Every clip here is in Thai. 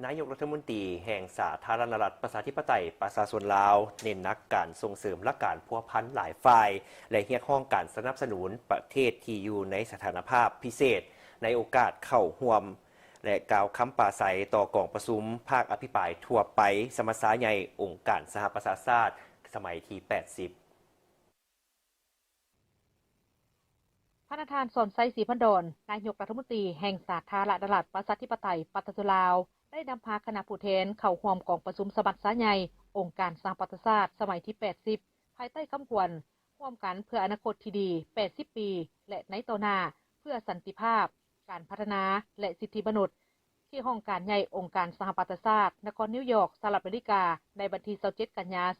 นายกรัฐมนตรีแห่งสาธารณรัฐประชาธิปไตยประชาชนลาวเน้นหนักการส่งเสริมและการพัวพันหลายฝ่ายและเรียกร้องการสนับสนุนประเทศที่อยู่ในสถานภาพพิเศษในโอกาสเข้าร่วมและกล่าวคำปราศัยต่อกองประชุมภาคอภิปรายทั่วไปสมัชชาใหญ่องค์การสหประชาชาติสมัยที่ 80พระประธานสอนไซศรีพันดรนายกรัฐมนตรีแห่งสาธารณรัฐประชาธิปไตยประชาชนลาวได้นำพาคณะผู้แทนเข้าร่วมกองประชุมสมัชชาใหญ่องค์การสหประชาชาติสมัยที่ 80ภายใต้คำขวัญร่วมกันเพื่ออนาคตที่ดี80ปีและในต่อหน้าเพื่อสันติภาพการพัฒนาและสิทธิมนุษย์ที่ห้องการใหญ่องค์การสหประชาชาตินครนิวยอร์กสหรัฐอเมริกาในวันที่27กันยายน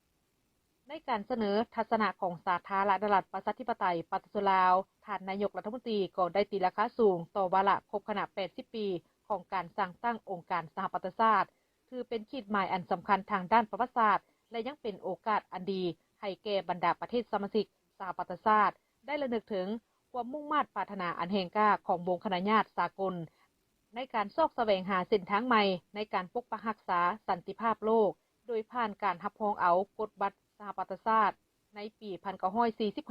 2025ในการเสนอทัศนะของสาธารณรัฐประชาธิปไตยประชาชนลาวท่านนายกรัฐมนตรีก็ได้ตีราคาสูงต่อวาระครบขณะ80ปีของการสร้างตั้งองค์การสหประชาชาติถือเป็นขีดหมายอันสำคัญทางด้านประวัติศาสตร์และยังเป็นโอกาสอันดีให้แก่บรรดาประเทศสมาชิกสหประชาชาติได้ระลึกถึงความมุ่งมั่นปรารถนาอันแห่งกล้าของวงคณะญาติสากลในการซอกแสวงหาเส้นทางใหม่ในการปกปักรักษาสันติภาพโลกโดยผ่านการรับรองเอากฎบัตรสหประชาชาติในปี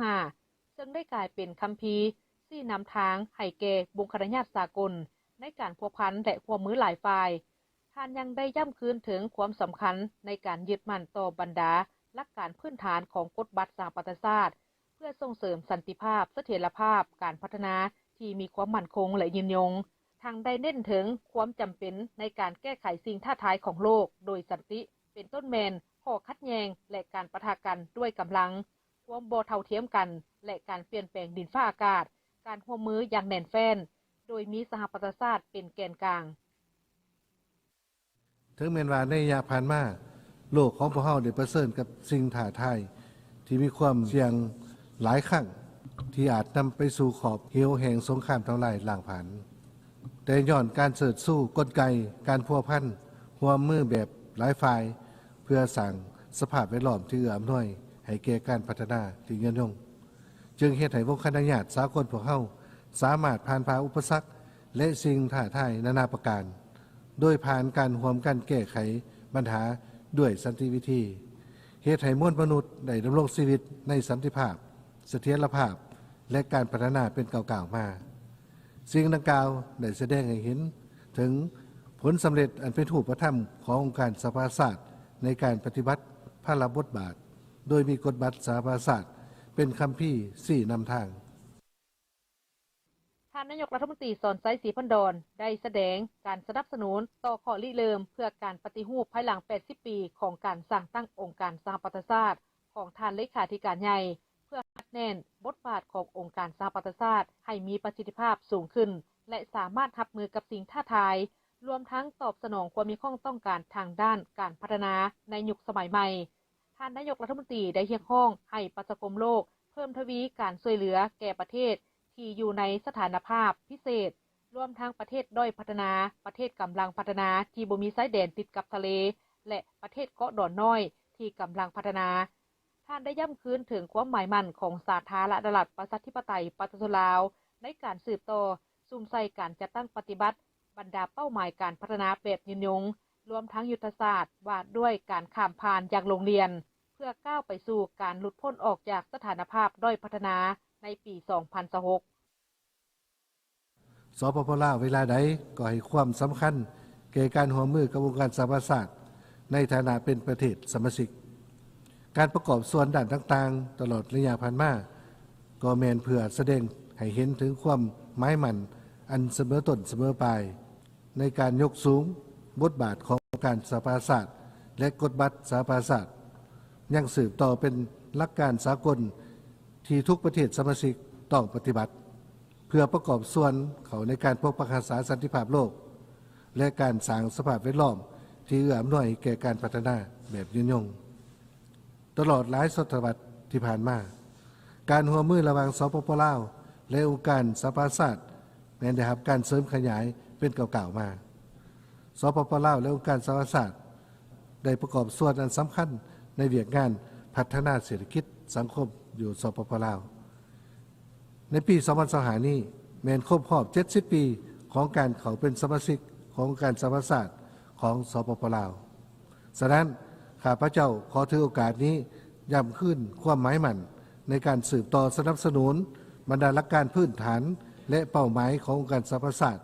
1945ซึ่งได้กลายเป็นคัมภีร์ที่นำทางให้แก่วงคณะญาติสากลในการพัวพันและร่วมมือหลายฝ่ายท่านยังได้ย้ำคืนถึงความสำคัญในการยึดมั่นต่อบรรดาหลักการพื้นฐานของกฎบัตรสหประชาชาติเพื่อส่งเสริมสันติภาพเสถียรภาพการพัฒนาที่มีความมั่นคงและยืนยงทางได้เน้นถึงความจำเป็นในการแก้ไขสิ่งท้าทายของโลกโดยสันติเป็นต้นแมนข้อขัดแย้งและการปะทะกันด้วยกำลังความบ่เท่าเทียมกันและการเปลี่ยนแปลงดินฟ้าอากาศการร่วมมืออย่างแน่นแฟ้นโดยมีสหประชาชาติเป็นแกนกลางถึงแม้ว่าในระยะผ่านมาโลกของพวกเฮาได้เผชิญกับสิ่งท้าทายที่มีความเสี่ยงหลายครั้งที่อาจนำไปสู่ขอบเหวแห่งสงครามทั้งหลายล้างผลาญแต่ย้อนการเสิร์ชสู้กลไกการพัวพันร่วมมือแบบหลายฝ่ายเพื่อสร้างสภาพแวดล้อมที่เอื้ออำนวยให้แก่การพัฒนาที่ยืนยงจึงเฮ็ดให้วงคณะญาติสากลพวกเฮาสามารถผ่านพาอุปสรรคและสิ่งท้าทายนานาประการโดยผ่านการร่วมกันแก้ไขปัญหาด้วยสันติวิธีเฮ็ดให้มวลมนุษย์ได้ดำรงชีวิตในสันติภาพเสถียรภาพและการพัฒนาเป็นก้าวๆมาสิ่งดังกล่าวได้แสดงให้เห็นถึงผลสำเร็จอันเป็นรูปธรรมขององค์การสหประชาชาติในการปฏิบัติพระบทบาทโดยมีกฎบัตรสหประชาชาติเป็นคัมภีร์ชี้นำทางท่านนายกรัฐมนตรีสอนไซศรีพันดรได้แสดงการสนับสนุนต่อข้อริเริ่มเพื่อการปฏิรูปภายหลัง80ปีของการสร้างตั้งองค์การสหประชาชาติของท่านเลขาธิการใหญ่เพื่อหัดแน่นบทบาทขององค์การสหประชาชาติให้มีประสิทธิภาพสูงขึ้นและสามารถรับมือกับสิ่งท้าทายรวมทั้งตอบสนองความมีข้องต้องการทางด้านการพัฒนาในยุคสมัยใหม่ท่านนายกรัฐมนตรีได้เรียกร้องให้ประชาคมโลกเพิ่มทวีการช่วยเหลือแก่ประเทศที่อยู่ในสถานภาพพิเศษรวมทั้งประเทศด้อยพัฒนาประเทศกำลังพัฒนาที่บ่มีชายแดนติดกับทะเลและประเทศเกาะดอนน้อยที่กำลังพัฒนาท่านได้ย้ำคืนถึงความหมายมั่นของสาธารณรัฐประชาธิปไตยประชาชนลาวในการสืบต่อซุ่มใส่การจัดตั้งปฏิบัติบรรดาเป้าหมายการพัฒนาแบบยืนยงรวมทั้งยุทธศาสตร์ว่าด้วยการข้ามผ่านจากโรงเรียนเพื่อก้าวไปสู่การหลุดพ้นออกจากสถานภาพด้อยพัฒนาในปี 2026 สปป.ลาวเวลาใดก็ให้ความสำคัญแก่การร่วมมือกับองค์การสหประชาชาติในฐานะเป็นประเทศสมาชิกการประกอบส่วนด้านต่างๆตลอดระยะผ่านมาก็แม่นเพื่อแสดงให้เห็นถึงความหมายมั่นอันเสมอต้นเสมอปลายในการยกสูงบทบาทขององค์การสหประชาชาติและกฎบัตรสหประชาชาติยังสืบต่อเป็นหลักการสากลที่ทุกประเทศสมาชิกต้องปฏิบัติเพื่อประกอบส่วนเขาในการปกปักรักษาสันติภาพโลกและการสร้างสภาพแวดล้อมที่เอื้ออำนวยแก่การพัฒนาแบบยืนยงตลอดหลายศตวรรษที่ผ่านมาการร่วมมือระหว่างสปป.ลาวและองค์การสหประชาชาติแม้ได้รับการเสริมขยายเป็นก้าวๆมาสปป.ลาวและองค์การสหประชาชาติได้ประกอบส่วนอันสำคัญในเวียกงานพัฒนาเศรษฐกิจสังคมอยู่สปป.ลาวในปี2025นี้แม้นครบรอบ70ปีของการเข้าเป็นสมาชิก ขององค์การสหประชาชาติของสปปลาวฉะนั้นข้าพเจ้าขอถือโอกาสนี้ย้ำขึ้นความหมายมั่นในการสืบต่อสนับสนุนบรรดาหลักการพื้นฐานและเป้าหมายขององค์การสหประชาชาติ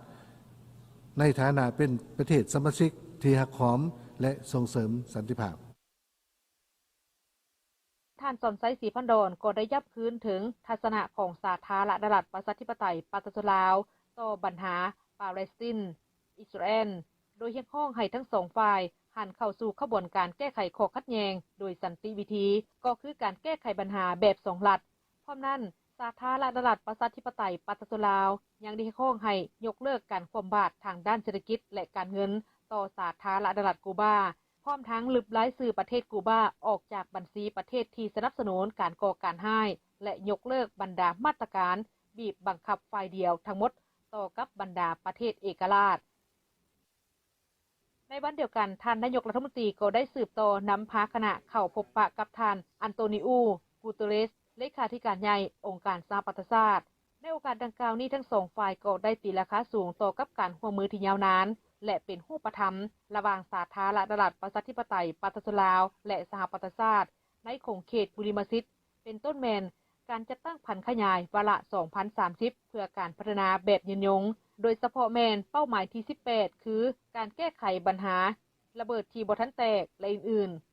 ในฐานะเป็นประเทศสมาชิกที่รักหอมและส่งเสริมสันติภาพท่านสมไสศรีพันดอนก็ได้ยับคืนถึงทัศนะของสาธารณรัฐประชาธิปไตยปาตลาวต่อปัญหาปาเลสไตน์อิสราเอลโดยเรียกร้องให้ทั้งสองฝ่ายหันเข้าสู่ขบวนการแก้ไขข้อขัดแย้งโดยสันติวิธีก็คือการแก้ไขปัญหาแบบสองรัฐพร้อมนั้นสาธารณรัฐประชาธิปไตยปาตลาวยังได้เรียกร้องให้ยกเลิกการคว่ำบาตรทางด้านเศรษฐกิจและการเงินต่อสาธารณรัฐกูบาพร้อมทั้งลบรายชื่อประเทศกูบาออกจากบัญชีประเทศที่สนับสนุนการก่อการร้ายและยกเลิกบรรดามาตรการบีบบังคับฝ่ายเดียวทั้งหมดต่อกับบรรดาประเทศเอกราชในวันเดียวกันท่านนายกรัฐมนตรีก็ได้สืบต่อนำพาคณะเข้าพบปะกับท่านอันโตนิอูกูเตเรสเลขาธิการใหญ่องค์การสหประชาชาติในโอกาสดังกล่าวนี้ทั้งสองฝ่ายก็ได้ตีราคาสูงต่อกับการร่วมมือที่ยาวนานและเป็นรูปธรรมระหว่างสาธารณรัฐประชาธิปไตยปาตลาวและสหประชาชาติในขงเขตบุริมสิทธิ์เป็นต้นแมนการจัดตั้งพันธุ์ขยายวาระ 2030 เพื่อการพัฒนาแบบยืนยงโดยเฉพาะแมนเป้าหมายที่ 18 คือการแก้ไขปัญหาระเบิดที่บ่ทันแตกและอื่นๆ